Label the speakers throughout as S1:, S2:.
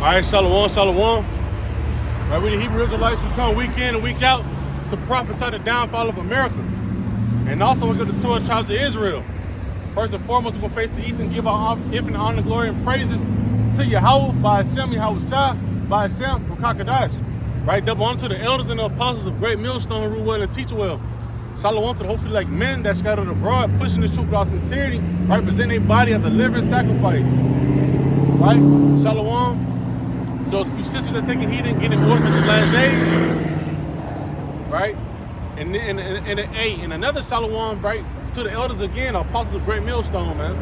S1: All right, shalom, shalom. Right, we the Hebrew Israelites, we come week in and week out to prophesy the downfall of America. And also we go to the 12 tribes of Israel. First and foremost, we're going to face the east and give our infinite honor, glory, and praises to Yahweh, by Hashem, Yahushua, by Hashem, Rakakadash. Right, double honor to the elders and the apostles of great millstone who rule well and teach well. Shalom to the hopefully like men that scattered abroad, pushing the truth with all sincerity, right, present their body as a living sacrifice. Right, shalom. Those few sisters that's taking heed and getting orders in the last days, right? And another shalom, right, to the elders again, apostles of great millstone, man.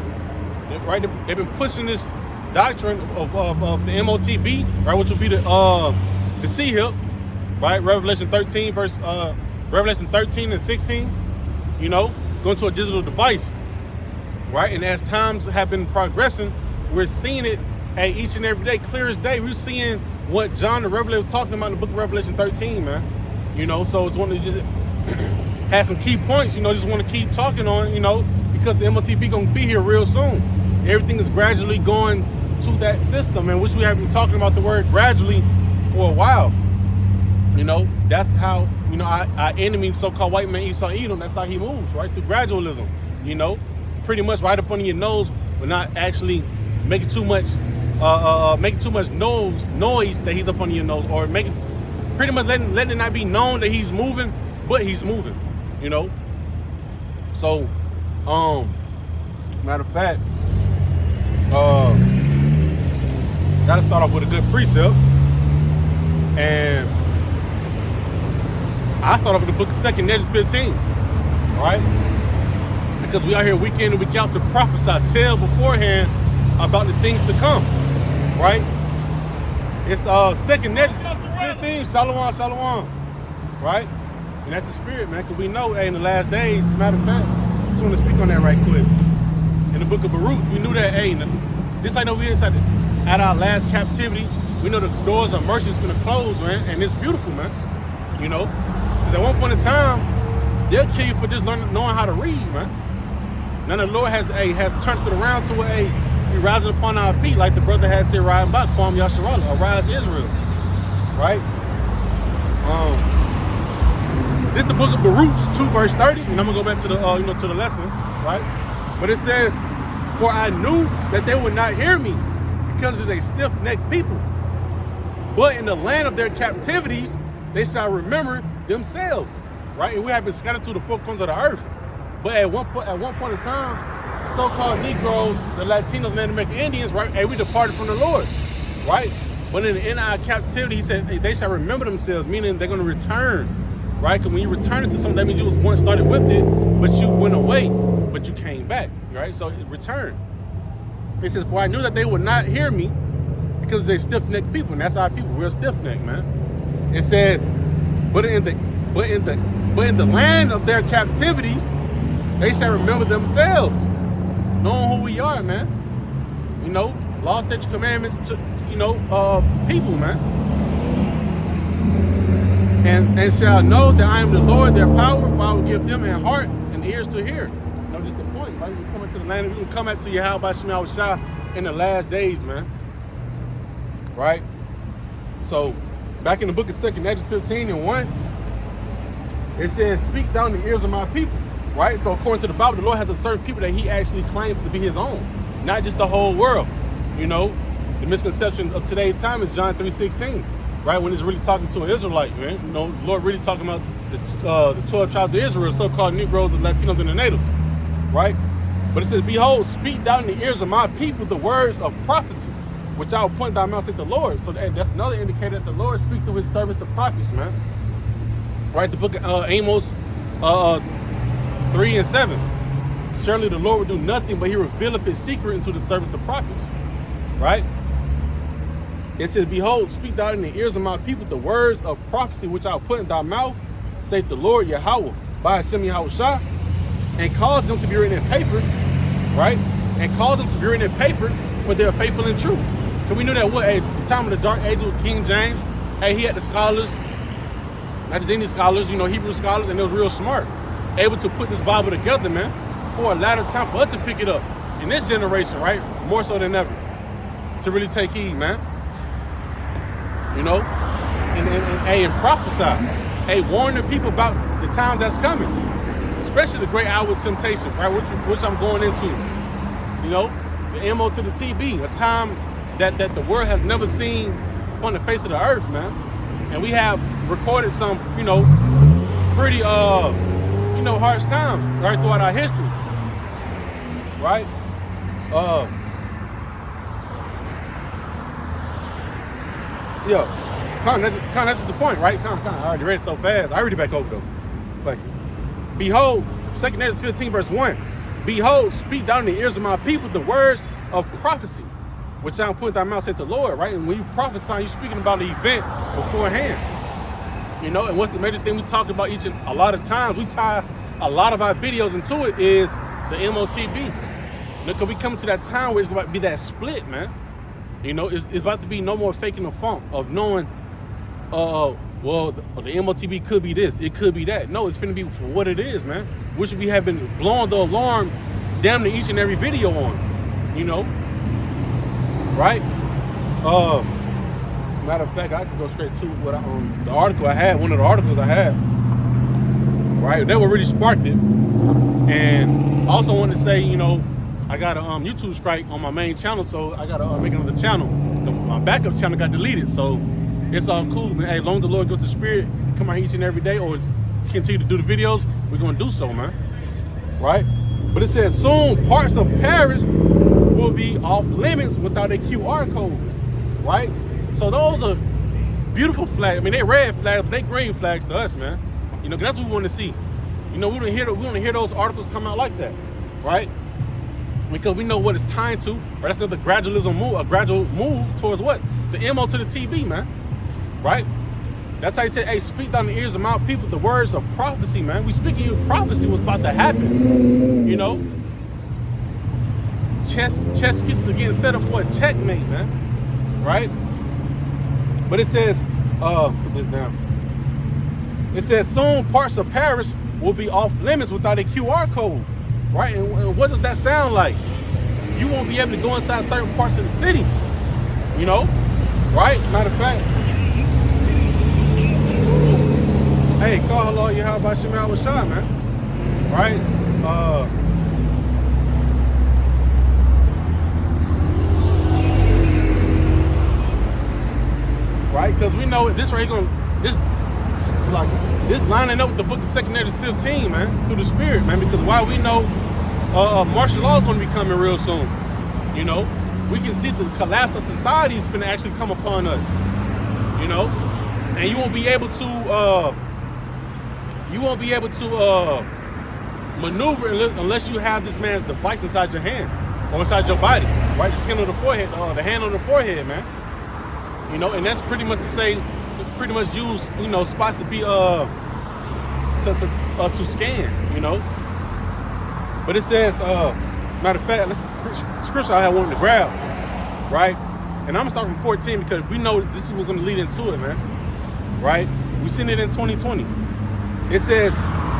S1: Right, they've been pushing this doctrine of the MOTB, right, which will be the C hip, right? Revelation 13 and 16, you know, going to a digital device, right? And as times have been progressing, we're seeing it each and every day, clear as day. We're seeing what John the Revelator was talking about in the book of Revelation 13, man. You know, so it's one to just have some key points, you know, just want to keep talking on, you know, because the MOTB going to be here real soon. Everything is gradually going to that system, and which we have been talking about the word gradually for a while. You know, that's how, you know, our enemy, so-called white man Esau Edom, that's how he moves, right? Through gradualism, you know, pretty much right up under your nose, but not actually making too much noise that he's up under your nose, or making pretty much letting it not be known that he's moving, but he's moving, you know. So, matter of fact, gotta start off with a good precept, and I start off with the book of 2 Hedges 15, right? Because we out here week in and week out to prophesy, tell beforehand about the things to come, right? It's 2 Hedges 15, shalom, shalom, right? And that's the spirit, man, because we know, hey, in the last days, matter of fact, I just want to speak on that right quick. In the book of Baruch, we knew that, hey, this I know we inside at our last captivity, we know the doors of mercy is going to close, man, and it's beautiful, man, you know, because at one point in time, they'll kill you for just knowing how to read, man. Now the Lord has turned it around to a we rising upon our feet, like the brother has said, riding back, Kwam Yasharallah, arise Israel, right? This is the book of Baruch 2 verse 30, and I'm gonna go back to the to the lesson, right? But it says, "For I knew that they would not hear me, because of a stiff-necked people. But in the land of their captivities, they shall remember themselves," right? And we have been scattered to the four corners of the earth. But at one point in time, so-called Negroes, the Latinos, and the American Indians, right? Hey, we departed from the Lord, right? But in our captivity, he said, hey, they shall remember themselves, meaning they're going to return, right? Because when you return to something, that means you was once started with it, but you went away, but you came back, right? So return. It says, "For I knew that they would not hear me, because they're stiff-necked people," and that's our people. We're stiff-necked, man. It says, but in the land of their captivities, they shall remember themselves, knowing who we are, man. You know, law, statute, commandments to, you know, people, man. And shall know that I am the Lord, their power, for I will give them a heart and ears to hear. You know, just the point, right? We come into the land, we can come back to Yahweh by Shem Yahushua in the last days, man. Right? So, back in the book of 2 Hedges 15 and 1, it says, "Speak down the ears of my people." Right? So according to the Bible, the Lord has a certain people that he actually claims to be his own, not just the whole world. You know, the misconception of today's time is John 3:16, right? When it's really talking to an Israelite, man. You know, the Lord really talking about the 12 tribes of Israel, so-called Negroes, the Latinos, and the natives, right? But it says, "Behold, speak down in the ears of my people the words of prophecy, which I will point thy mouth," saith the Lord. So that's another indicator that the Lord speaks through his servants, the prophets, man. Right? The book of Amos 3 and 7. "Surely the Lord will do nothing, but he revealeth his secret unto the servants, the prophets." Right? It says, "Behold, speak thou in the ears of my people the words of prophecy, which I will put in thy mouth, saith the Lord Yahweh, by Hashem Yahushua, and cause them to be written in paper," right? "And cause them to be written in paper, for they are faithful and true." Because we knew that at the time of the Dark Ages with King James, hey, he had the scholars, not just any scholars, you know, Hebrew scholars, and they was real smart, able to put this Bible together, man, for a latter time for us to pick it up in this generation, right? More so than ever, to really take heed, man. you know, and prophesy. Hey, warn the people about the time that's coming, especially the great hour of temptation, right? Which I'm going into, you know, the MOTB, a time that the world has never seen on the face of the earth, man. And we have recorded some, you know, pretty, you know, harsh times, right, throughout our history, right? Yeah, kind of that's the point, right? Kind of, I already read it so fast. I already back over though. Like, behold, 2 Corinthians 15 verse 1. Behold, speak down in the ears of my people the words of prophecy, which I am putting thy mouth, said the Lord, right? And when you prophesy, you're speaking about the event beforehand. You know, and what's the major thing we talk about a lot of times, we tie a lot of our videos into it, is the MOTB. You know, because we come to that time where it's going to be that split, man. You know, it's about to be no more faking the funk of knowing, well, the MOTB could be this, it could be that. No, it's finna be for what it is, man. Which we have been blowing the alarm damn near each and every video on, you know, right? Matter of fact, I just go straight to what the article I had, one of the articles I had, right? That what really sparked it. And also wanted to say, you know, I got a YouTube strike on my main channel, so I gotta make another channel. My backup channel got deleted, so it's all cool, man. Hey, long as the Lord goes to spirit, come out each and every day, or continue to do the videos, we're gonna do so, man. Right? But it says soon parts of Paris will be off limits without a QR code. Right? So those are beautiful flags. I mean, they red flags, but they green flags to us, man. You know, 'cause that's what we want to see. You know, we want to hear those articles come out like that, right? Because we know what it's tying to. Right? That's another gradual move towards what? The MO to the TV, man. Right? That's how he said, hey, speak down the ears of my people the words of prophecy, man. We speaking of prophecy was about to happen. You know? Chess pieces are getting set up for a checkmate, man. Right? But it says, put this down. It says soon parts of Paris will be off limits without a QR code. Right? And what does that sound like? You won't be able to go inside certain parts of the city. You know? Right? Matter of fact, hey, call hello, you how about Shemal with Shah, man? Right? Right? Because we know this right here this lining up with the book of 2 Corinthians 15, man, through the spirit, man. Because while we know martial law is going to be coming real soon, you know, we can see the collapse of society is going to actually come upon us, you know, and you won't be able to maneuver unless you have this man's device inside your hand or inside your body, right? The skin on the forehead, the hand on the forehead, man. You know, and that's pretty much to say, pretty much use, you know, spots to be to scan, you know. But it says, matter of fact, scripture I had wanted to grab, right? And I'm gonna start from 14 because we know this is what's gonna lead into it, man. Right? We seen it in 2020. It says,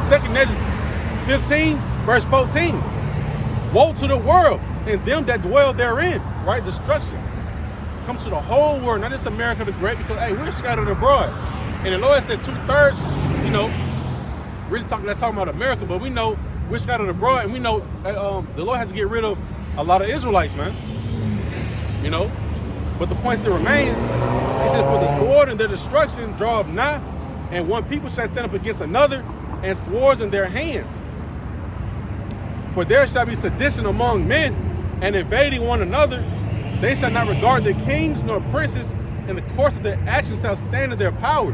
S1: 2 Corinthians 15, verse 14. Woe to the world and them that dwell therein, right? Destruction comes to the whole world, not just America the Great, because hey, we're scattered abroad. And the Lord said 2/3, you know, let's talk about America, but we know we're scattered abroad, and we know the Lord has to get rid of a lot of Israelites, man. You know, but the point still remains. He said, for the sword and their destruction draweth nigh, and one people shall stand up against another, and swords in their hands. For there shall be sedition among men, and invading one another. They shall not regard their kings nor princes, and the course of their actions shall stand in their power.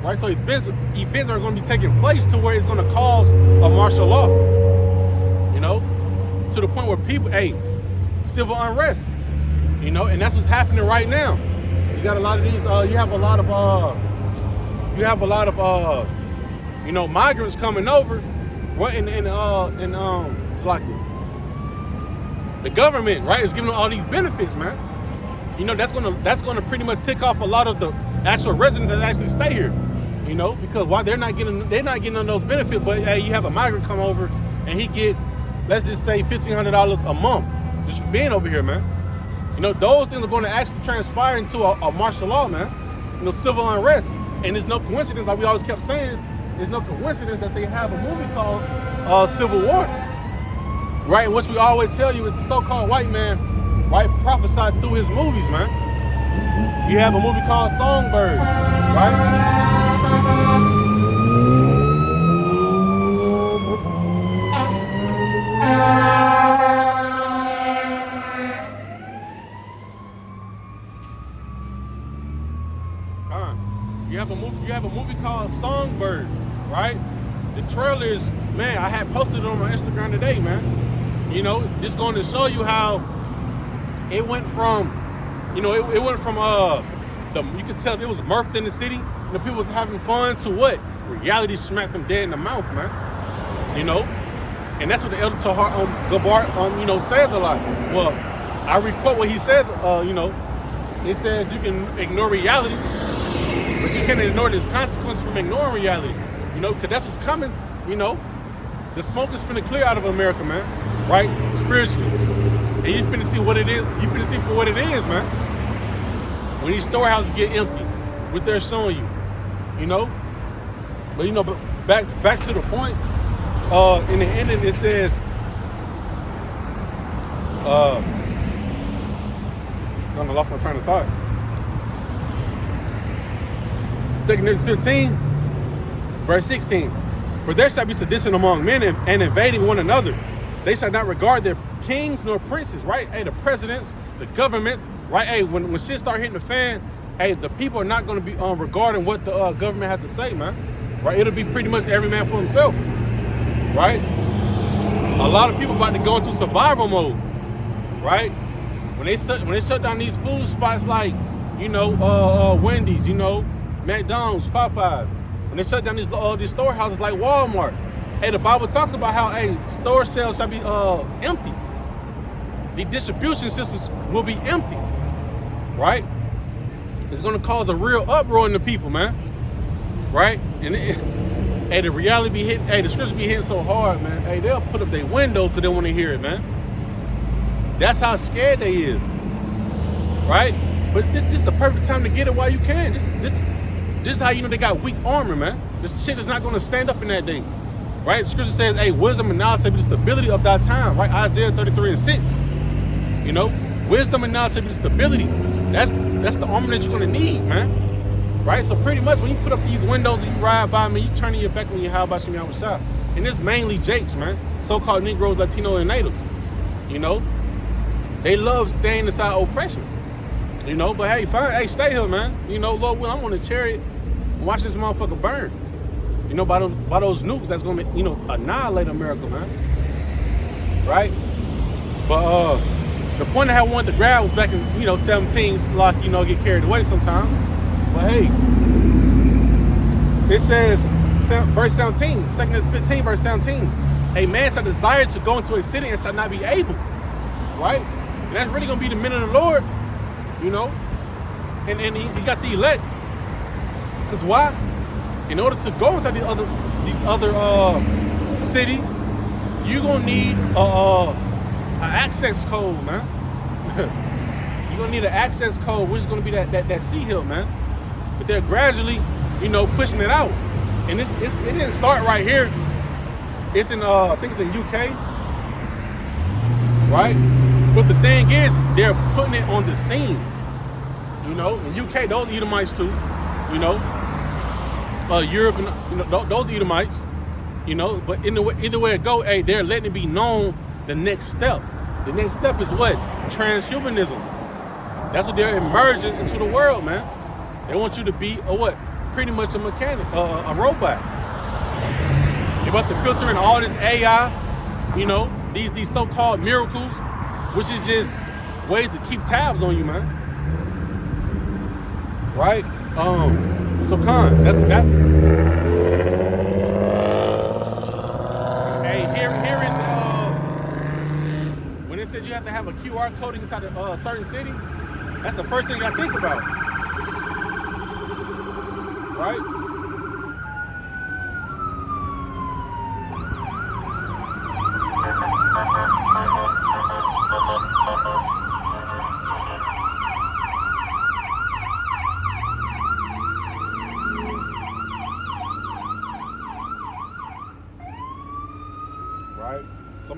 S1: Right? So events are going to be taking place to where it's going to cause a martial law. You know, to the point where people, civil unrest. You know, and that's what's happening right now. You got a lot of these. You have a lot of you know, migrants coming over. What it's like the government, right, is giving them all these benefits, man. You know, that's gonna pretty much tick off a lot of the actual residents that actually stay here. You know, because while they're not getting on those benefits, but hey, you have a migrant come over and he get, let's just say $1,500 a month just for being over here, man. You know, those things are going to actually transpire into a martial law, man. civil unrest. And it's no coincidence, like we always kept saying, it's no coincidence that they have a movie called Civil War, right? In which we always tell you, it's the so-called white man, right, prophesied through his movies, man. You have a movie called Songbird, right? You have a movie called Songbird, right? The trailers, man, I had posted it on my Instagram today, man. Just going to show you how it went from, it went from you could tell it was mirth in the city, the people was having fun, to what? Reality smacked them dead in the mouth, man. And that's what the Elder Gabbard says a lot. Well, I requote what he says, it says you can ignore reality, but you can't ignore the consequences from ignoring reality, because that's what's coming, The smoke is finna clear out of America, man, right? Spiritually. And you finna see what it is. You finna see for what it is, man. When these storehouses get empty, what they're showing you, But, back to the point, in the ending it says, I lost my train of thought. 2 Corinthians 15, verse 16. For there shall be sedition among men and invading one another. They shall not regard their kings nor princes, right? Hey, the presidents, the government, right? Hey, when shit start hitting the fan, hey, the people are not going to be regarding what the government has to say, man. Right? It'll be pretty much every man for himself, right? A lot of people about to go into survival mode, right? When they shut down these food spots like, Wendy's, McDonald's, Popeyes. When they shut down these storehouses like Walmart. Hey, the Bible talks about how, store shelves shall be empty. The distribution systems will be empty, right? It's going to cause a real uproar in the people, man, right? And the reality be hitting, the scriptures be hitting so hard, man. Hey, they'll put up their window because they want to hear it, man. That's how scared they is, right? But this is the perfect time to get it while you can. This is how they got weak armor, man. This shit is not going to stand up in that day, right? The scripture says, hey, wisdom and knowledge shall be the stability of thy time, right? Isaiah 33:6. Wisdom and knowledge shall be the stability. That's the armor that you're going to need, man. Right? So pretty much when you put up these windows and you ride by, man, you turning your back when you how about you out shop. And it's mainly Jakes, man. So-called Negroes, Latino, and natives. They love staying inside oppression. But hey, fine, hey, stay here, man. Lord will, I'm on a chariot and watch this motherfucker burn. By those nukes that's gonna, annihilate America, man. Right? But the point I had wanted to grab was back in, 17, like, get carried away sometimes. But hey, it says, verse 17, 2 Corinthians 15, verse 17, a man shall desire to go into a city and shall not be able, right? And that's really going to be the men of the Lord, and he got the elect. Because why? In order to go inside these other cities, you're going to need an access code, man. You're going to need an access code, which is going to be that sea hill, man. But they're gradually, pushing it out. And it didn't start right here. It's in, I think it's in UK, right? But the thing is, they're putting it on the scene. In UK, those Edomites too, Europe, and those Edomites, but either way it go, hey, they're letting it be known the next step. The next step is what? Transhumanism. That's what they're emerging into the world, man. They want you to be pretty much a mechanic, a robot. They're about to filter in all this AI, these so-called miracles, which is just ways to keep tabs on you, man. Right? So that's that. Hey, here in when it said you have to have a QR code inside a certain city, that's the first thing I think about. Right?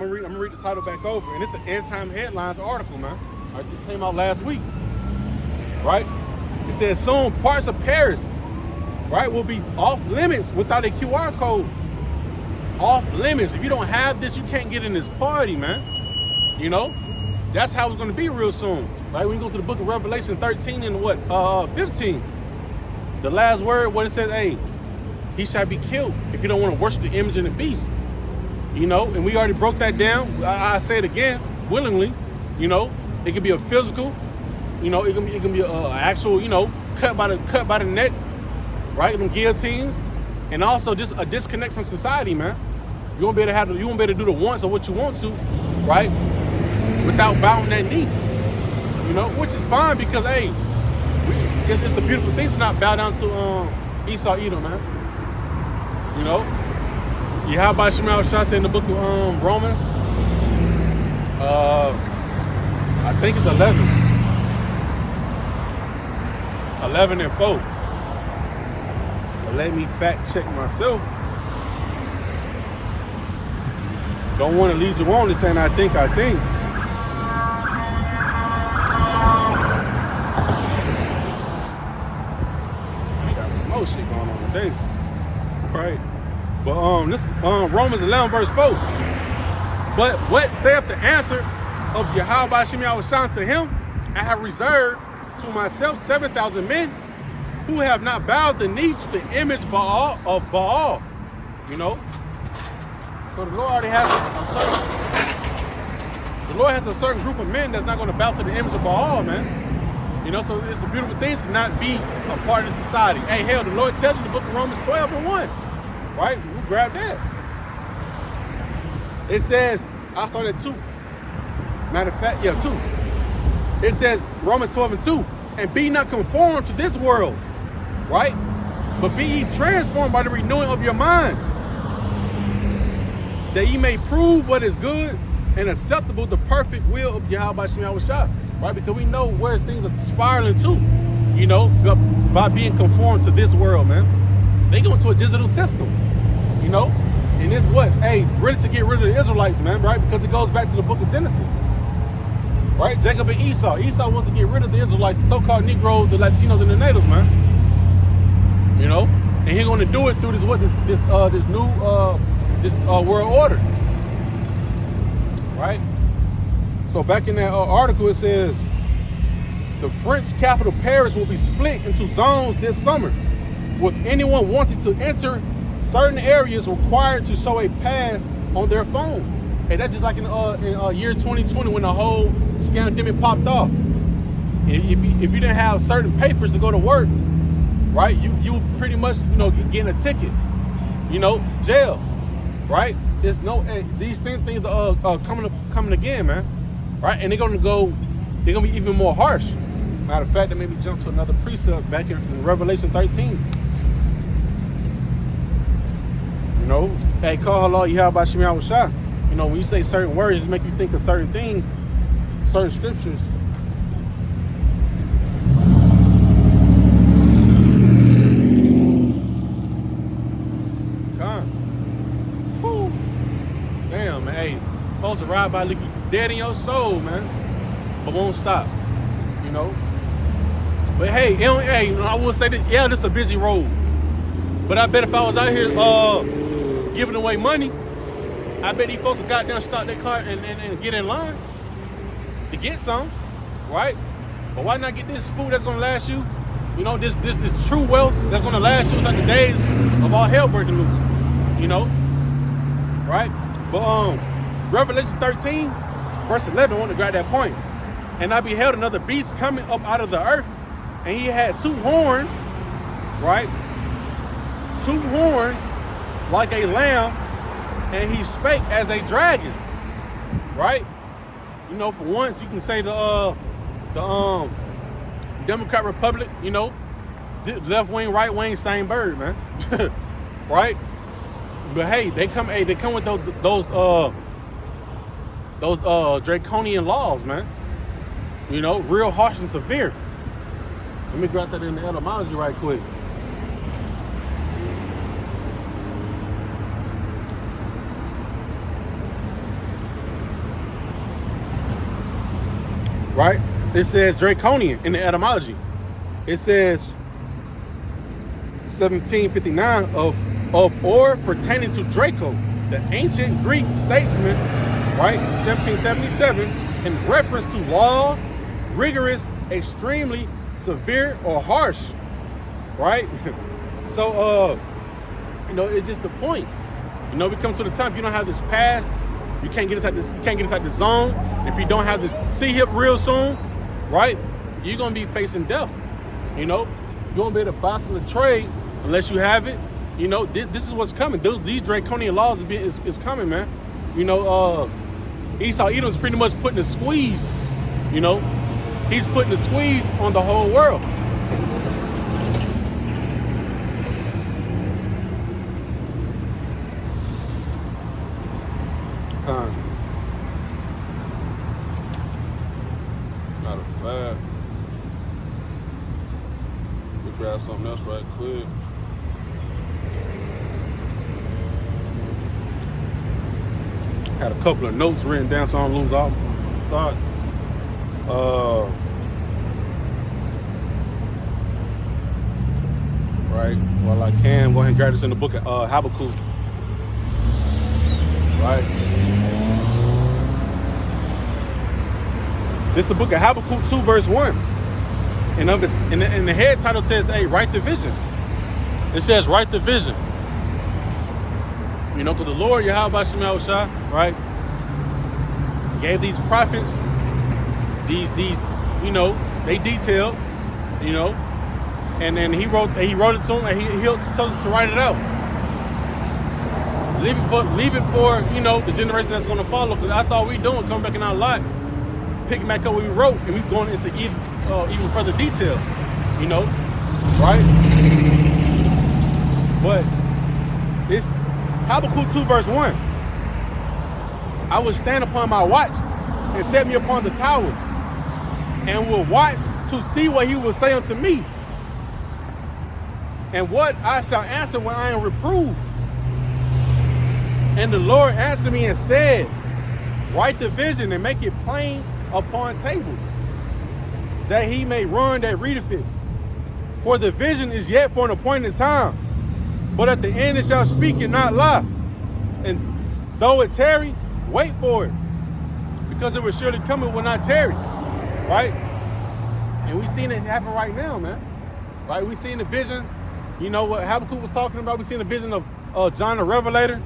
S1: I'm gonna read the title back over, and it's an End Time Headlines article, man. It came out last week, right? It says soon parts of Paris, right, will be off limits without a QR code. Off limits. If you don't have this, you can't get in this party, man. You know, that's how it's gonna be real soon, right? When you go to the book of Revelation 13 and 15, the last word, what it says, hey, he shall be killed if you don't want to worship the image and the beast. You know, and we already broke that down. I say it again, willingly. You know, it can be a physical, you know, it can be a actual, you know, cut by the neck, right? Them guillotines, and also just a disconnect from society, man. You won't be able to do the wants of what you want to, right? Without bowing that knee, you know, which is fine because hey, it's a beautiful thing to not bow down to Esau Edom, man. You know, Yahweh Shema said in the book of Romans, I think it's 11 and 4. But let me fact check myself. Don't want to lead you on to saying I think. We got some more shit going on today, right? But this Romans 11 verse 4. But what saith the answer of Yahweh Shem Yahushua to him? I have reserved to myself 7,000 men who have not bowed the knee to the image of Baal. You know. So the Lord already has a certain group of men that's not going to bow to the image of Baal, man. You know, so it's a beautiful thing to not be a part of society. Hey, hell, the Lord tells you in the book of Romans 12 and 1. Right? We grab that. It says, I started at 2. Matter of fact, 2. It says, Romans 12 and 2, and be not conformed to this world, right? But be ye transformed by the renewing of your mind, that ye may prove what is good and acceptable, the perfect will of Yahweh Shem Yahushua, right? Because we know where things are spiraling to, you know, by being conformed to this world, man. They go into a digital system, you know? And it's what? Hey, really to get rid of the Israelites, man, right? Because it goes back to the book of Genesis, right? Jacob and Esau. Esau wants to get rid of the Israelites, the so-called Negroes, the Latinos, and the natives, man. You know? And he's going to do it through this new world order, right? So back in that article, it says, the French capital Paris will be split into zones this summer, with anyone wanting to enter certain areas required to show a pass on their phone. And that's just like in year 2020 when the whole scandemic popped off. If you didn't have certain papers to go to work, right, you pretty much, you know, getting a ticket, you know, jail, right? There's no, these same things are coming again, man, right? And they're gonna be even more harsh. Matter of fact, they made me jump to another precept back in Revelation 13. You know, hey, call Allah Yahweh Shem Yahushua. You know, when you say certain words, it make you think of certain things, certain scriptures. Damn, man, hey, supposed to ride by, look you dead in your soul, man, but won't stop, you know. But hey, I will say this, yeah, this is a busy road. But I bet if I was out here giving away money, I bet these folks would goddamn stop their car and get in line to get some, right? But why not get this food that's gonna last you? You know, this true wealth that's gonna last you. It's like the days of all hell breaking loose, you know, right? But Revelation 13, verse 11, I want to grab that point. And I beheld another beast coming up out of the earth, and he had 2 horns, right? 2 horns like a lamb, and he spake as a dragon, right? You know, for once you can say the Democrat Republic, you know, left wing, right wing, same bird, man, right? But hey, they come with those draconian laws, man. You know, real harsh and severe. Let me grab that in the etymology right quick. right? It says draconian in the etymology. It says 1759 of or pertaining to Draco, the ancient Greek statesman, right? 1777, in reference to laws, rigorous, extremely severe or harsh, right? So, it's just the point. We come to the time, if you don't have this past, you can't get inside this zone. If you don't have this C-hip real soon, right, you're gonna be facing death. You won't be able to possibly trade unless you have it. This is what's coming. These draconian laws is coming, man. Esau Edom's pretty much putting a squeeze. He's putting a squeeze on the whole world. Matter of fact, we grab something else right quick. Had a couple of notes written down so I don't lose all thoughts. Right, while I can, go ahead and grab this in the book of Habakkuk. Right. This is the book of Habakkuk 2, verse 1. And the head title says, hey, write the vision. It says, write the vision. Because the Lord, Yahweh Shemel Shah, right, gave these prophets, these, they detailed, and then he wrote it to them, and he told them to write it out. Leave it for the generation that's going to follow, because that's all we doing, coming back in our lot, picking back up what we wrote, and we going into even further detail, right? But this Habakkuk 2 verse 1. I will stand upon my watch and set me upon the tower, and will watch to see what he will say unto me, and what I shall answer when I am reproved. And the Lord answered me and said, write the vision and make it plain upon tables, that he may run that readeth it. For the vision is yet for an appointed time, but at the end it shall speak and not lie. And though it tarry, wait for it, because it will surely come, it will not tarry. Right? And we seen it happen right now, man. Right? We seen the vision, what Habakkuk was talking about. We seen the vision of John the Revelator.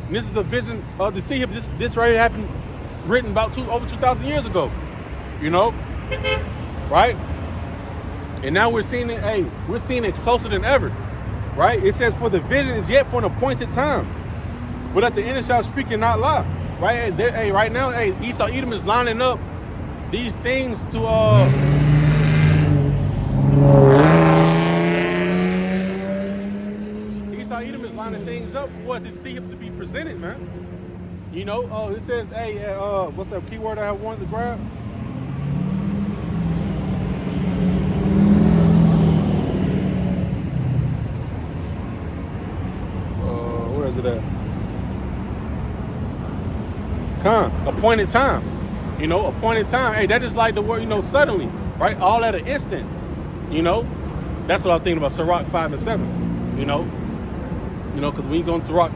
S1: And this is the vision of the sea. This right here happened, written about over 2,000 years ago. Right? And now we're seeing it. Hey, we're seeing it closer than ever. Right? It says, for the vision is yet for an appointed time, but at the end it shall speak and not lie. Right? Hey, right now, Esau Edom is lining up these things to Esau Edom is lining things up for what to see him to be presented, man. It says, hey, what's that keyword I wanted to grab? Where is it at? Appointed time. Appointed time. Hey, that is like the word, suddenly, right? All at an instant. That's what I was thinking about Sirach 5 and 7. Because when you go into Sirach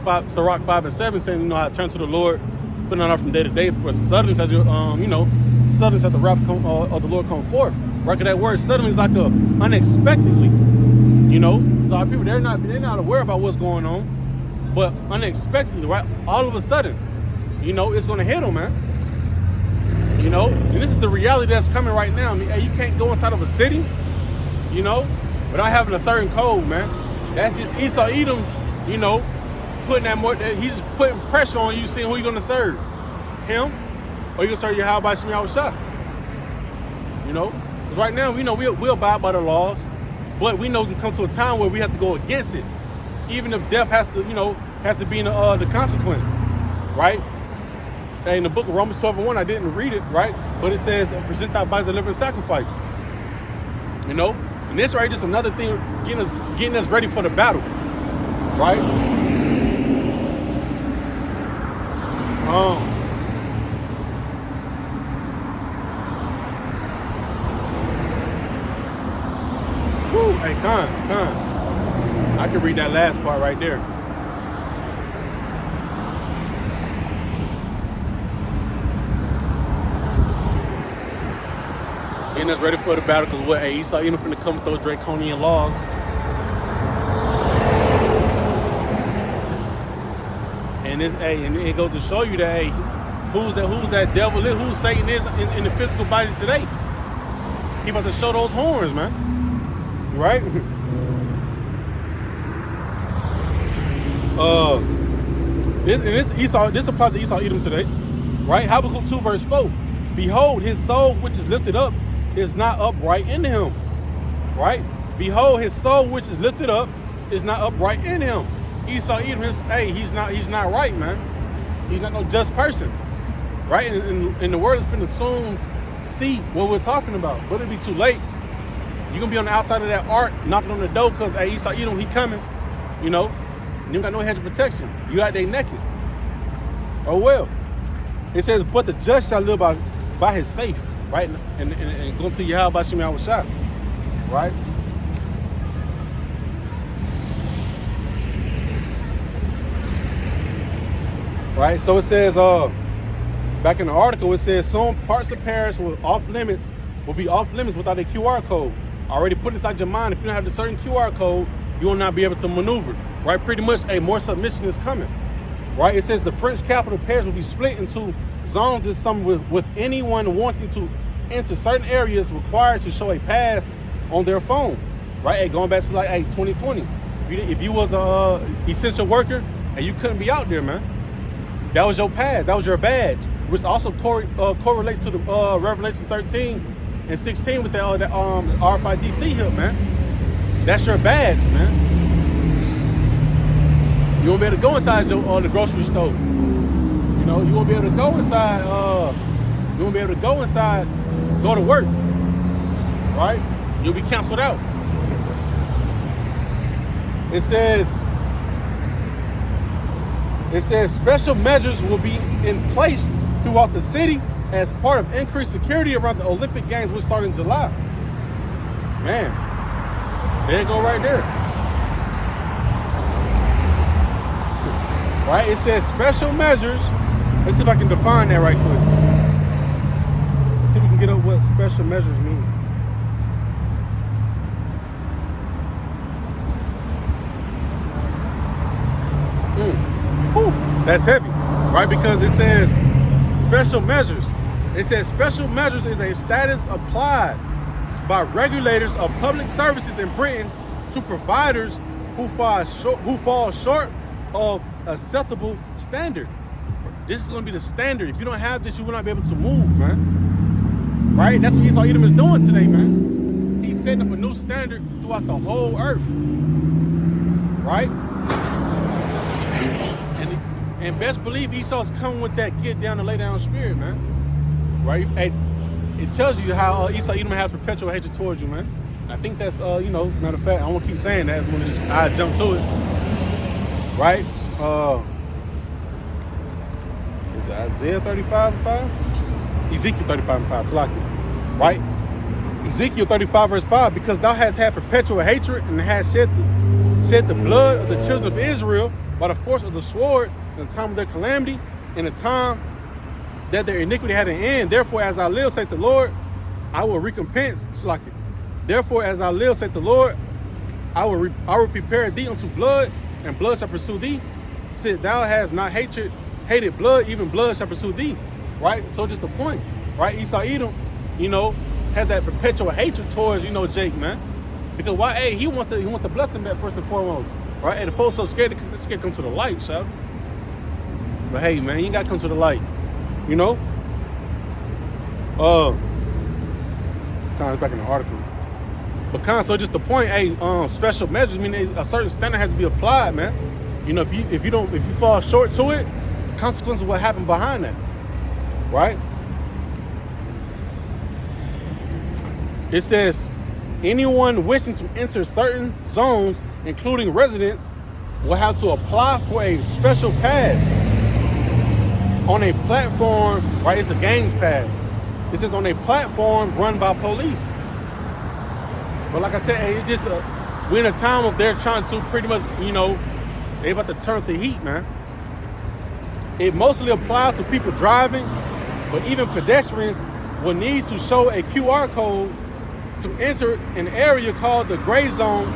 S1: 5 and 7, saying, how to turn to the Lord, putting on from day to day, for suddenly shall suddenly shall the wrath of the Lord come forth. Right? Because that word suddenly is like a unexpectedly. So our people, they're not aware about what's going on, but unexpectedly, right? All of a sudden, it's going to hit them, man. And this is the reality that's coming right now. Hey, you can't go inside of a city, without having a certain code, man. That's just Esau Edom, putting that more. He's just putting pressure on you, seeing who you're going to serve, him, or you going to serve Yahweh Shemel Shah. Because right now, we'll abide by the laws, but we know it can come to a time where we have to go against it, even if death has to be the consequence, right? In the book of Romans 12 and 1, I didn't read it, right? But it says, present thy bodies a living sacrifice. And this right, just another thing, getting us ready for the battle, right? Hey, Con. I can read that last part right there. Getting us ready for the battle, because what? Hey, Esau Edom finna come with those draconian laws. And it goes to show you that, hey, who's that devil is, who Satan is in the physical body today. He about to show those horns, man. Right? This applies to Esau Edom today. Right? Habakkuk 2 verse 4. Behold, his soul which is lifted up is not upright in him. Right? Behold, his soul which is lifted up is not upright in him. Esau Edom, he's not right, man. He's not no just person. Right? And the word is finna soon see what we're talking about. But it'll be too late. You're gonna be on the outside of that ark, knocking on the door, because hey, Esau Edom, he coming. You know, and you got no hedge of protection. You out there naked. Oh well. It says, but the just shall live by his faith, right? And go to Yahweh Shem Yahushua, right? Right. So it says, back in the article, it says some parts of Paris will be off limits without a QR code. Already put inside your mind, if you don't have a certain QR code, you will not be able to maneuver. Right. Pretty much, more submission is coming. Right. It says the French capital Paris will be split into zones this summer with anyone wanting to enter certain areas required to show a pass on their phone. Right. Going back to 2020. If you was a essential worker and you couldn't be out there, man, that was your pass. That was your badge, which also correlates to the Revelation 13 and 16 with that RFID seal, man. That's your badge, man. You won't be able to go inside the grocery store. You know, you won't be able to go inside. You won't be able to go inside. Go to work, right? You'll be canceled out. It says special measures will be in place throughout the city as part of increased security around the Olympic Games, which start in July. Man, there you go right there. Right? It says special measures. Let's see if I can define that right quick. Let's see if we can get up what special measures mean. That's heavy, right? Because it says special measures. It says special measures is a status applied by regulators of public services in Britain to providers who fall short of acceptable standard. This is going to be the standard. If you don't have this, you will not be able to move, man. Right? That's what Esau Edom is doing today, man. He's setting up a new standard throughout the whole earth. Right? And best believe Esau's coming with that get down and lay down spirit, man. Right? Hey, it tells you how Esau Edom has perpetual hatred towards you, man. I think that's, matter of fact, I won't keep saying that. I jump to it. Right? Is it Isaiah 35:5? Ezekiel 35:5, Salaki. Right? Ezekiel 35 verse 5, because thou hast had perpetual hatred and hast shed the blood of the children of Israel by the force of the sword in the time of their calamity, in the time that their iniquity had an end. Therefore, as I live, saith the Lord, I will recompense. Salaki. Therefore, as I live, saith the Lord, I will prepare thee unto blood, and blood shall pursue thee. Since thou hast not hated blood, even blood shall pursue thee. Right? So just the point, right? Esau Edom, has that perpetual hatred towards, Jake, man. Because why? Hey, he wants the blessing back first and foremost. Right? And the folks so scared to come to the light, shall. But hey, man, you ain't gotta come to the light. Kind of back in the article. But so just the point, hey, special measures mean a certain standard has to be applied, man. If you fall short to it, consequences of what happened behind that. Right? It says anyone wishing to enter certain zones, including residents, will have to apply for a special pass on a platform, right? It's a games pass. It says on a platform run by police. But like I said, it's just we're in a time of they're trying to pretty much, they about to turn up the heat, man. It mostly applies to people driving, but even pedestrians will need to show a QR code to enter an area called the gray zone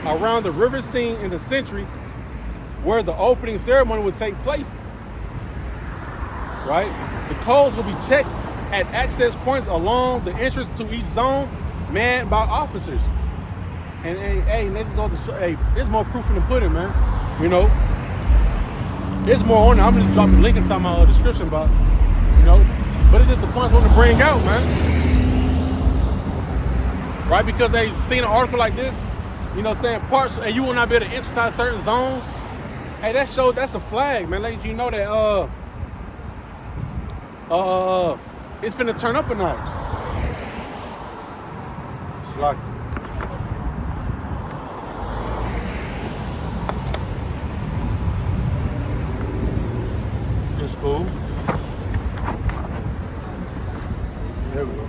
S1: around the river scene in the century where the opening ceremony would take place, right? The codes will be checked at access points along the entrance to each zone, manned by officers. And hey, let's go to hey, there's more proof in the pudding, man. There's more on it. I'm gonna just drop the link inside my description box, but it's just the points I want to bring out, man. Right? Because they seen an article like this, saying parts, and you will not be able to enter inside certain zones. Hey, that's a flag, man. Letting you know that it's finna turn up a notch. It's like it's cool. There we go.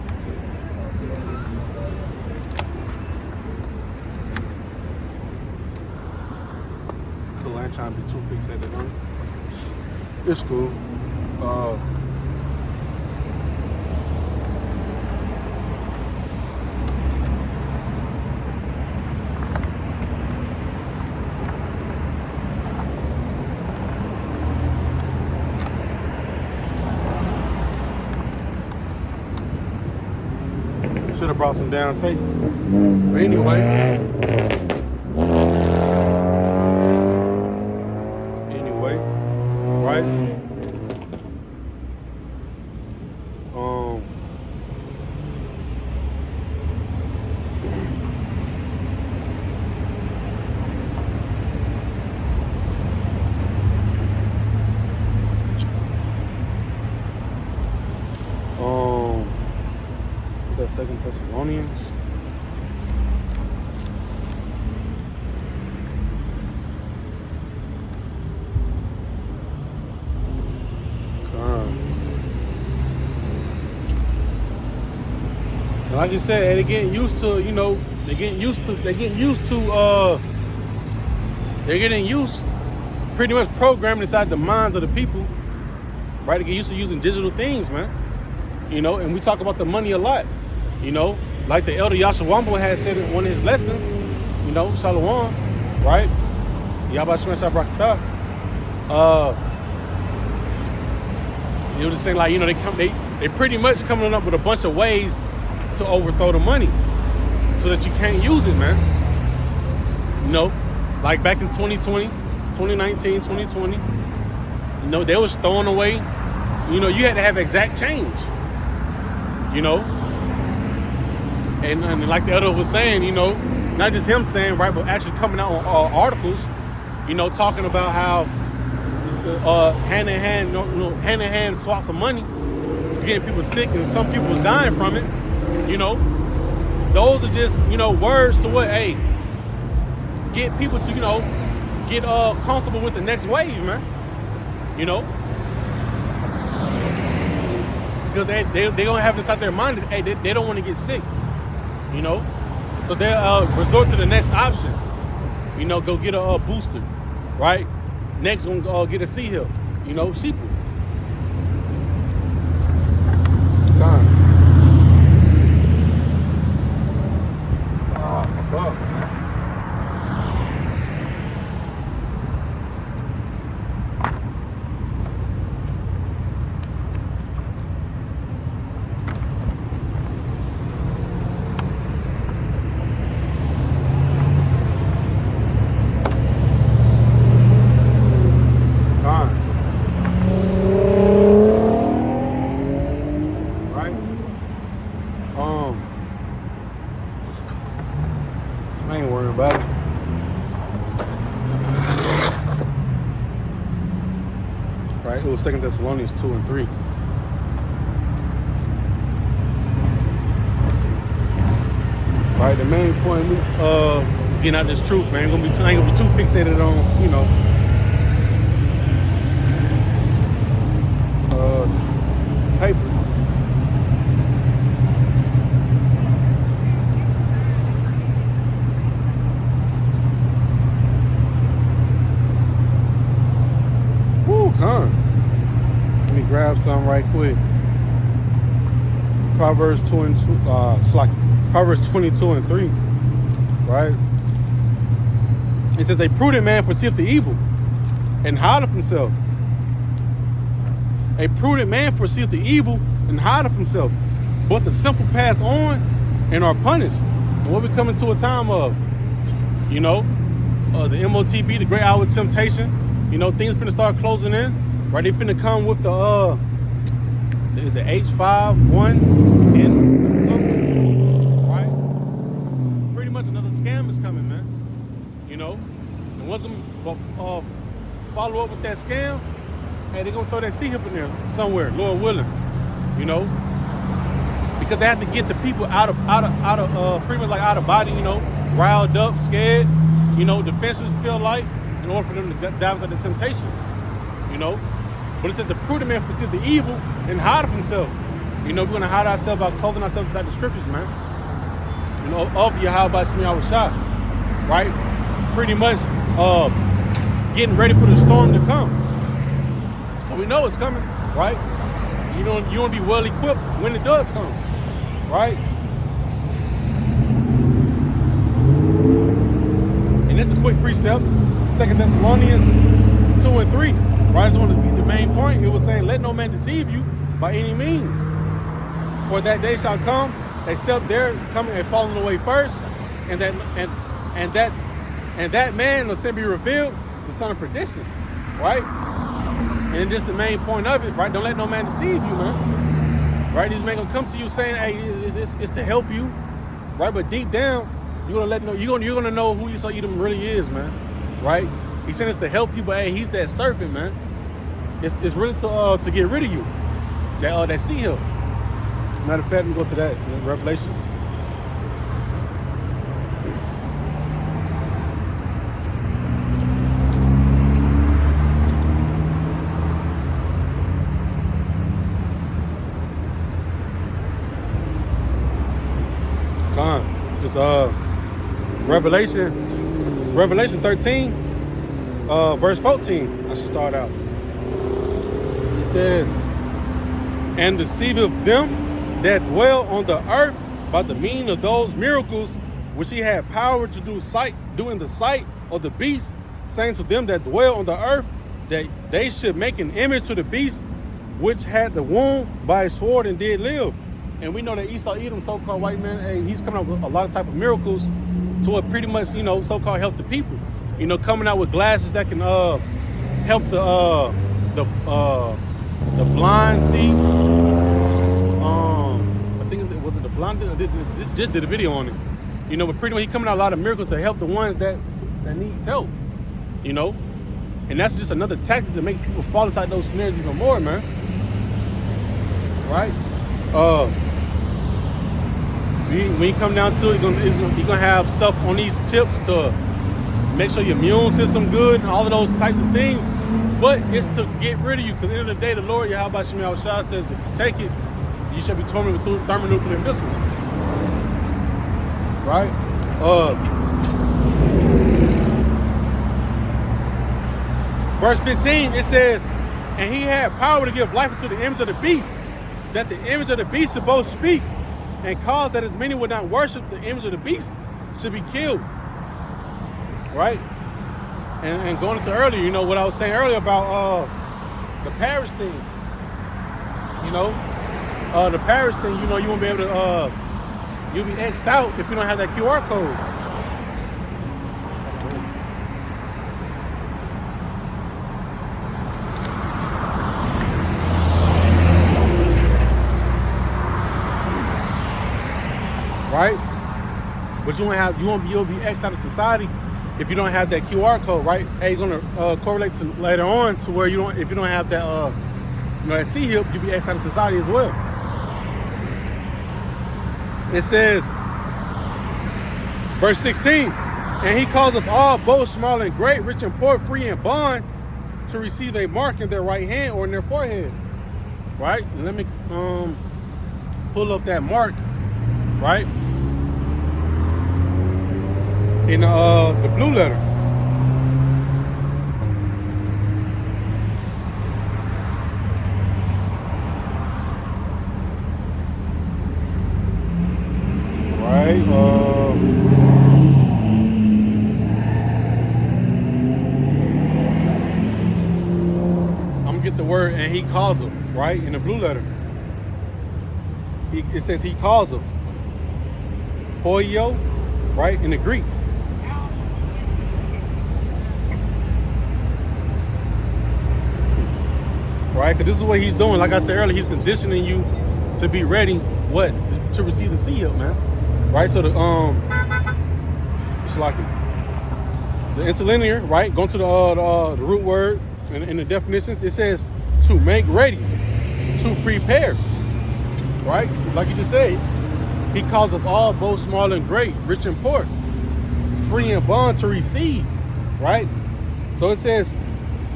S1: Cool, I ain't trying to be too fixated on it. It's cool. Should have brought some down tape. But anyway, right? That 2 Thessalonians. And like you said, they're getting used to, they're getting used pretty much programming inside the minds of the people, right? They get used to using digital things, man. And we talk about the money a lot. Like the elder Yashawambo had said in one of his lessons, Shalom, right? Yabashman Shabrakata. Just saying, like, they pretty much coming up with a bunch of ways to overthrow the money so that you can't use it, man. Like back in 2020, 2019, 2020, they was throwing away, you had to have exact change, And like the other was saying, not just him saying, right, but actually coming out on articles, talking about how hand-in-hand swaps of money was getting people sick and some people was dying from it. Those are just, words to what, hey, get people to, get comfortable with the next wave, man. Because they gonna have this out their mind that, hey, they don't want to get sick. So they'll resort to the next option. Go get a booster, right? Next, gonna get a C-Hill, sheeple. God. Fuck. I ain't worried about it. Right, it was 2 Thessalonians 2 and 3. Right, the main point getting out this truth, man. I ain't gonna be too fixated on, paper. something right quick. Proverbs 22, Proverbs 22:3, right? It says, a prudent man foreseeth the evil and hideth himself. A prudent man foreseeth the evil and hideth himself. But the simple pass on and are punished. And what we coming to a time of? You know, the MOTB, the great hour of temptation. You know, things finna start closing in. Right? They finna come with the, is it H51 and something? Right? Pretty much another scam is coming, man. You know? And what's gonna follow up with that scam? Hey, they're gonna throw that C-hip in there somewhere, Lord willing. You know? Because they have to get the people out of pretty much like out of body, you know, riled up, scared, you know, defenses feel like, in order for them to dive into the temptation, you know. But it says the prudent man foreseeth the evil and hide of himself. You know, we're gonna hide ourselves by clothing ourselves inside the scriptures, man. You know, of Yahweh Shemi Shah, right? Pretty much getting ready for the storm to come. And we know it's coming, right? You want to be well equipped when it does come, right? And this is a quick precept, 2 Thessalonians 2:3, right? I just want to be the main point. It was saying, let no man deceive you by any means. For that day shall come, except they're coming and falling away first, and that man will sin be revealed, the son of perdition, right? And just the main point of it, right? Don't let no man deceive you, man. Right? These men gonna come to you saying, "Hey, it's to help you," right? But deep down, you're gonna know who Esau Edom really is, man. Right? He's saying it's to help you, but hey, he's that serpent, man. It's really to get rid of you. That sea hill. Matter of fact, we go to that Revelation. It's Revelation 13, verse 14. I should start out. It says, and deceiveth them that dwell on the earth by the means of those miracles which he had power to do in the sight of the beast, saying to them that dwell on the earth that they should make an image to the beast which had the wound by his sword and did live. And we know that Esau Edom, so-called white man, hey, he's coming out with a lot of type of miracles to what pretty much, you know, so-called help the people. You know, coming out with glasses that can help the blind see. I think was it the blind? Just did a video on it. You know, but pretty much he coming out with a lot of miracles to help the ones that needs help. You know, and that's just another tactic to make people fall inside those snares even more, man. Right? When you come down to it, you're gonna have stuff on these chips to make sure your immune system good and all of those types of things. But it's to get rid of you, because at the end of the day, the Lord Yahweh Shemi Shah says if you take it, you shall be tormented with thermonuclear missiles. Right? Verse 15, it says, and he had power to give life unto the image of the beast, that the image of the beast should both speak, and cause that as many would not worship the image of the beast should be killed. Right? And going into earlier, you know, what I was saying earlier about the Paris thing. You know, the Paris thing, you know, you won't be able to, you'll be X'd out if you don't have that QR code. Right? But you'll be X'd out of society if you don't have that QR code, right? Hey, you're gonna correlate to later on to where if you don't have that that C-hip, you'll be X'd out of society as well. It says, verse 16, and he causeth all, both small and great, rich and poor, free and bond, to receive a mark in their right hand or in their forehead. Right? And let me pull up that mark, right? In the blue letter. right? I'm gonna get the word, and he calls them, right? In the blue letter, it says he calls them. Poio, right? In the Greek. Right? Because this is what he's doing. Like I said earlier, he's conditioning you to be ready, what? To receive the seal, man. Right? So the it's like the interlinear, right? Going to the root word in the definitions, it says to make ready, to prepare. Right? Like you just said, he calls of all, both small and great, rich and poor, free and bond to receive. Right? So it says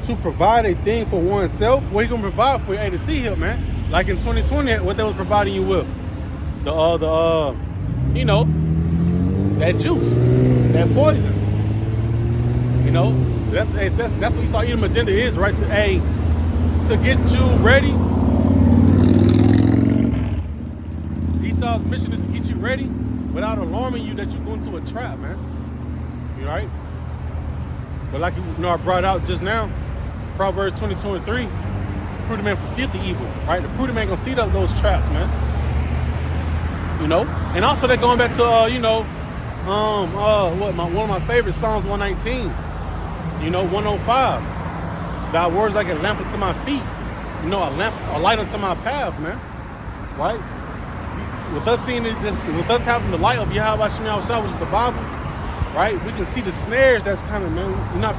S1: to provide a thing for oneself. What are you gonna provide for you? Hey, to see him, man. Like in 2020, what they was providing you with, you know, that juice, that poison. You know, that's what you saw Edom agenda is, right? To get you ready. Esau's mission is to get you ready without alarming you that you're going to a trap, man. You right? But like you know, I brought out just now, Proverbs 22:3, prudent man foreseeth the evil, right? The prudent man gonna see those traps, man. You know, and also they're going back to one of my favorites, Psalms 119, 105. Thy words like a lamp unto my feet, a light unto my path, man. Right? With us seeing it, with us having the light of Yahweh Shema Shah, which is the Bible, right? We can see the snares that's coming, man. We're not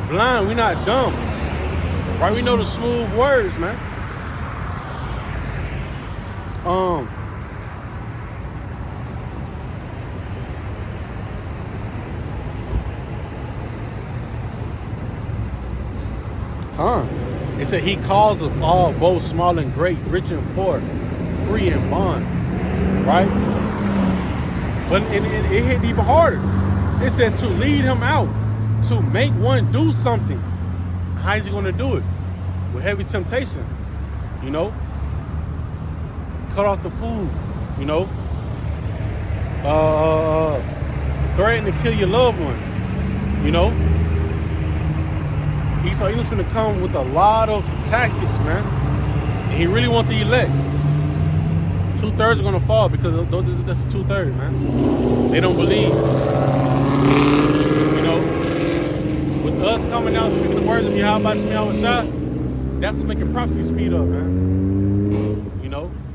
S1: blind, we're not dumb. Right? We know the smooth words, man. It said he calls of all, both small and great, rich and poor, free and bond. Right? But it hit even harder. It says to lead him out, to make one do something. How is he going to do it? With heavy temptation, cut off the food, threaten to kill your loved ones, Esau Edom's gonna come with a lot of tactics, man. And he really wants the elect. 2/3 are gonna fall because that's a 2/3, man. They don't believe. With us coming out speaking the words of Yahweh Shema Shah, that's making prophecy speed up, man.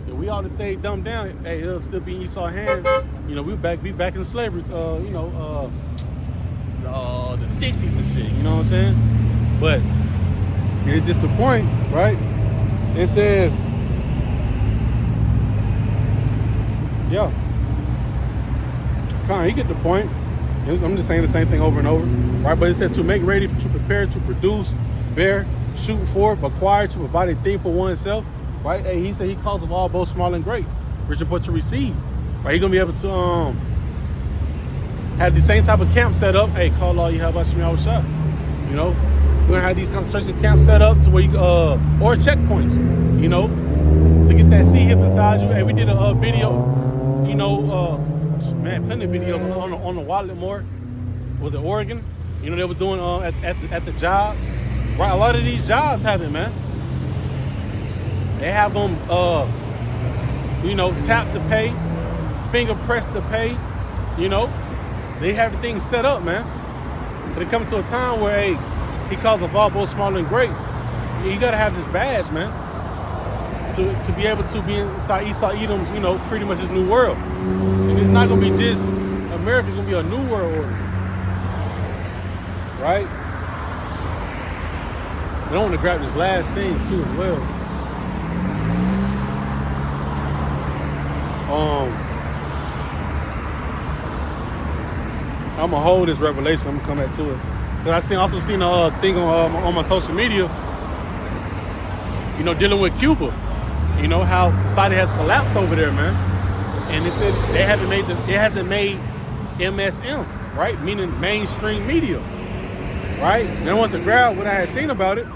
S1: If we all to stay dumbed down, hey, it'll still be in Esau's hands. We'll be back in slavery, the 60s and shit, you know what I'm saying? But it's just the point, right? It says, yeah. You get the point. I'm just saying the same thing over and over, right? But it says to make ready, to prepare, to produce, bear, shoot forth, acquire, to provide a thing for oneself, right? Hey, he said he calls of all, both small and great, rich and poor to receive, right? He's gonna be able to have the same type of camp set up. Hey, call all you have about Shema Shah, We're gonna have these concentration camps set up to where you or checkpoints, to get that C hip inside you. Hey, we did a video, plenty of videos on the wallet more. Was it Oregon? They were doing at the job. Right, a lot of these jobs have it, man. They have them, tap to pay, finger press to pay. They have everything set up, man. But it comes to a time where, hey, he calls of all, both small and great. You gotta have this badge, man, to be able to be inside Esau Edom's, pretty much his new world. And it's not gonna be just America; it's gonna be a new world order, right? And I want to grab this last thing too as well. I'm gonna hold this revelation. I'm gonna come back to it. Because I also seen a thing on my social media, dealing with Cuba, how society has collapsed over there, man. And it said it hasn't made MSM, right? Meaning mainstream media, right? And I want to grab what I had seen about it.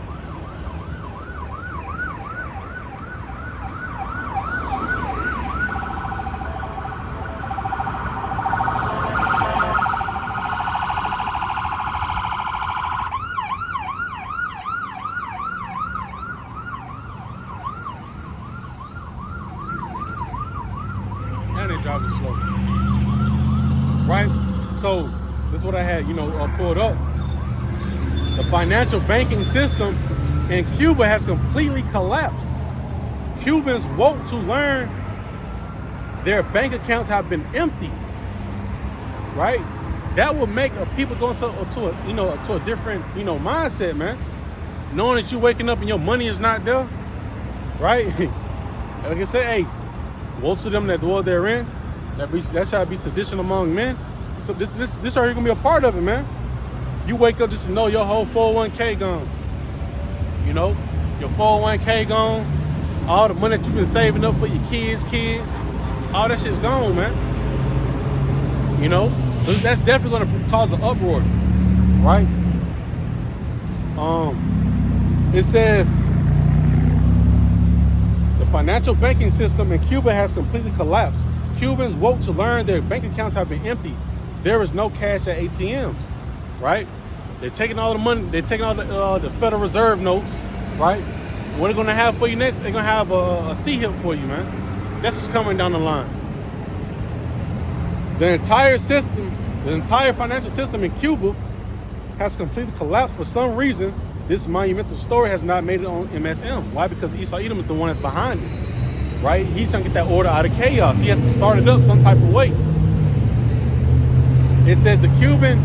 S1: and they drive it slow. Right? So this is what I had, pulled up. The financial banking system in Cuba has completely collapsed. Cubans woke to learn their bank accounts have been empty. Right? That will make people go to a different, mindset, man. Knowing that you're waking up and your money is not there. Right? Like I said, hey, woe to them that dwell therein. That shall be sedition among men. So this are gonna be a part of it, man. You wake up just to know your whole 401k gone. Your 401k gone. All the money that you've been saving up for your kids, all that shit's gone, man. So that's definitely gonna cause an uproar, right? It says the financial banking system in Cuba has completely collapsed. Cubans woke to learn their bank accounts have been empty. There is no cash at ATMs, right? They're taking all the money. They're taking all the Federal Reserve notes, right? What they're gonna have for you next? They're gonna have a C-hip for you, man. That's what's coming down the line. The entire financial system in Cuba has completely collapsed for some reason. This monumental story has not made it on MSM. Why? Because Esau Edom is the one that's behind it, right? He's trying to get that order out of chaos. He has to start it up some type of way. It says the Cuban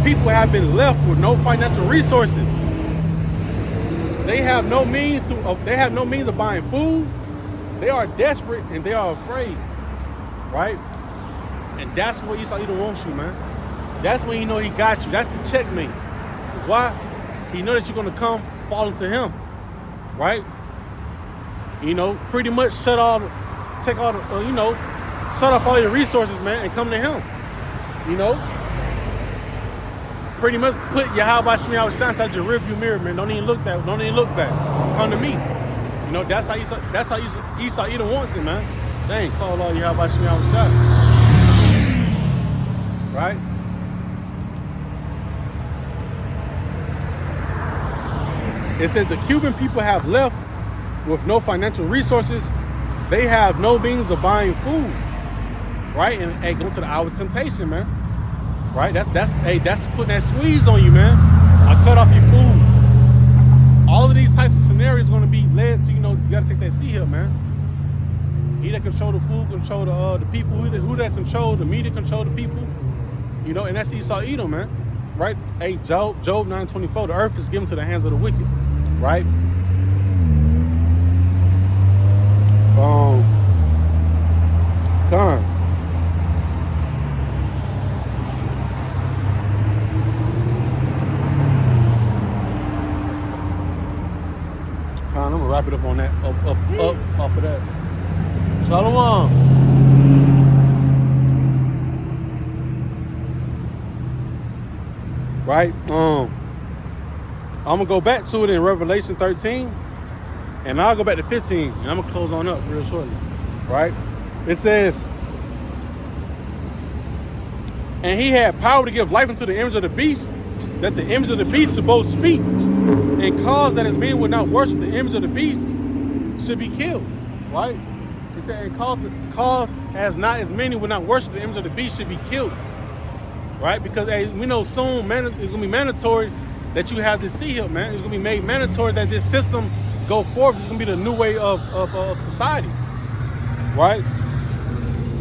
S1: people have been left with no financial resources. They have no means of buying food. They are desperate and they are afraid, right? And that's what Esau Edom wants you, man. That's when he got you. That's the checkmate. Why? He know that you're gonna come fall into him, right? Pretty much shut off all your resources, man, and come to him. Pretty much put your how about Shmi outside your rearview mirror, man. Don't even look back. Come to me. That's how Esau Edom wants it, man. They ain't call all you how about Shmi outside. Right? It says the Cuban people have left with no financial resources. They have no means of buying food. Right? And go to the hour of temptation, man. Right? That's putting that squeeze on you, man. I cut off your food. All of these types of scenarios going to be led to, you got to take that C-hip, man. He that control the food, control the people. Who that control the media, control the people. And that's Esau Edom, man. Right? Hey, Job 9:24, the earth is given to the hands of the wicked. Right? Con. I'm gonna wrap it up on that, up off of that. Shalom. Right? I'm gonna go back to it in Revelation 13, and I'll go back to 15, and I'm gonna close on up real shortly. Right? It says, and he had power to give life unto the image of the beast, that the image of the beast should both speak, and cause that as many would not worship the image of the beast should be killed. Right? He said, and cause as not as many would not worship the image of the beast should be killed. Right? Because as we know soon, man, it's gonna be mandatory that you have this C-hip, man. It's gonna be made mandatory that this system go forward. It's gonna be the new way of society. Right?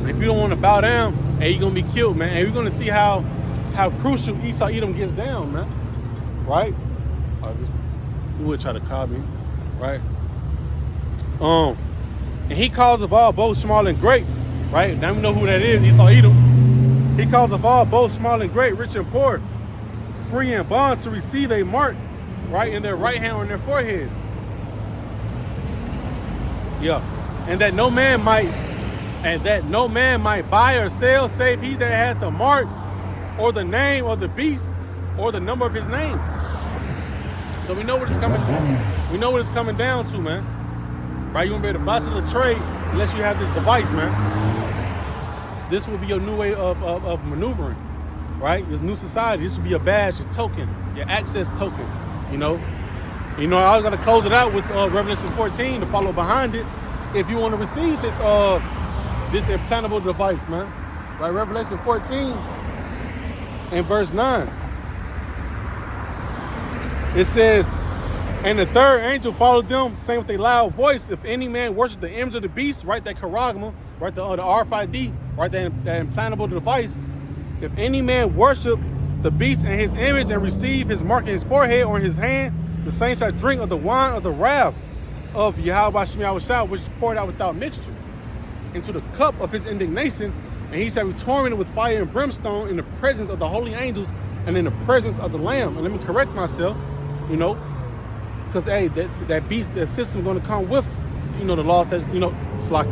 S1: If you don't want to bow down, hey, you're gonna be killed, man. And we're gonna see how crucial Esau Edom gets down, man. Right? You would try to call me, right? And he calls of all, both small and great, right? Now we know who that is, Esau Edom. He calls of all, both small and great, rich and poor, free and bond, to receive a mark, right, in their right hand or in their forehead. Yeah, and that no man might buy or sell, save he that had the mark, or the name of the beast, or the number of his name. So we know what it's coming. We know what it's coming down to, man. Right? You won't be able to buy the trade unless you have this device, man. This will be your new way of maneuvering, right? This new society. This will be your badge, your token, your access token. I was gonna close it out with Revelation 14 to follow behind it. If you want to receive this this implantable device, man. Right, Revelation 14 and verse 9. It says, and the third angel followed them, saying with a loud voice, if any man worship the image of the beast, right, that charagma, right, the RFID, right, that implantable device, if any man worship the beast and his image and receive his mark in his forehead or in his hand, the same shall drink of the wine of the wrath of Yahweh Shem Yahushua, which is poured out without mixture, into the cup of his indignation, and he shall be tormented with fire and brimstone in the presence of the holy angels and in the presence of the Lamb. And let me correct myself, you know, because hey, that beast, that system is going to come with, you know, the laws that, you know, it's like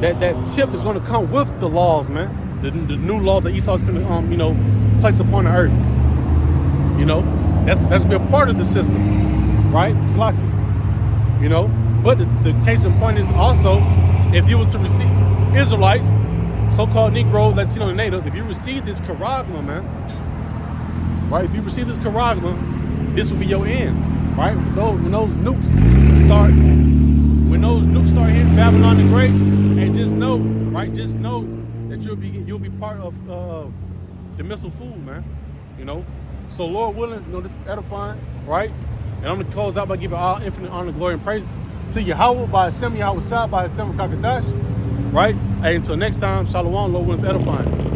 S1: that chip is going to come with the laws, man. The new law that Esau's going to, you know, place upon the earth. You know, that's be a part of the system, right? It's like, you know. But the case in point is also, if you was to receive Israelites, so-called Negro, Latino, and Native, if you receive this charagma, man, right? If you receive this charagma, this will be your end, right? When those nukes start hitting Babylon the Great, and just know, right? Just know that you'll be part of the missile food, man. You know. So Lord willing, you know, this is edifying, right? And I'm gonna close out by giving all infinite honor, glory, and praise to Yahweh by Hashem Yahushua by Hashem Kakadash, right? Hey, until next time, Shalom, Lord willing, is edifying.